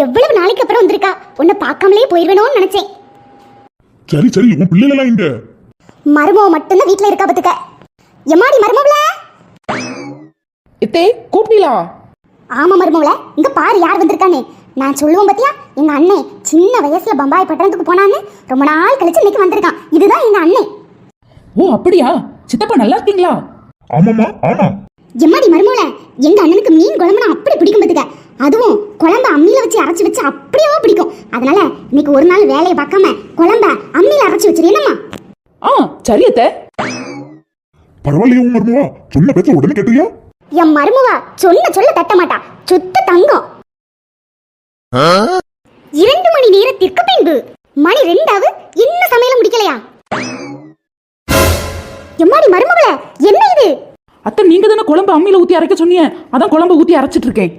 எவ்வளவு நாளைக்கு அப்புறம் வந்திருக்கா. உன்னை பார்க்காமலே போயிருவேணும்னு நினைச்சேன். சரி சரி, உன் பிள்ளைலாம் இங்க. மருமவ மட்டும்தான் வீட்டுல இருக்கா பத்துக்க. எம்மாடி மருமவள. இத்தே கூப்பிட்டீங்களா? ஆமா மருமவள, இங்க பாரு யார் வந்திருக்கானே. நான் சொல்லுவேன் பத்தியா, எங்க அண்ணே சின்ன வயசுல பம்பாய் பட்டணத்துக்கு போனான்னு ரொம்ப நாள் கழிச்சு இன்னைக்கு வந்திருக்கான். இதுதான் எங்க அண்ணே. ஓ அப்படியா? சித்தப்பா நல்லா இருக்கீங்களா? ஆமாமா ஆமா. எம்மாடி மருமவள, எங்க அண்ணனுக்கு மீன் குழம்புனா அப்படி பிடிக்கும் பத்துக்க. அதுவும் குழம்ப அம்மியில வச்சு அரைச்சு வச்சு அப்படியே பிடிக்கும். அதனால இன்னைக்கு ஒரு நாள் வேலையை பார்க்காம குழம்ப அம்மியில அரைச்சு வச்சிருக்கேனம்மா. சரி அத்தை. பரவாயில்லையா உன் மருமவா? சொன்ன பேச்ச உடனே கேட்டியா? என் மருமவா சொல்ல தட்ட மாட்டா. சுத்த தங்கம். 2 மணி நேரத்திற்கு பின்பு மணி 2 இன்னும் சமையல முடிக்கலையா? எம்மாடி மருமவள, என்ன இது? அத்தை நீங்க தானே குழம்பு அம்மியில ஊத்தி அரைக்க சொன்னீங்க, அதான் குழம்பு ஊத்தி அரைச்சிட்டு இருக்கேன்.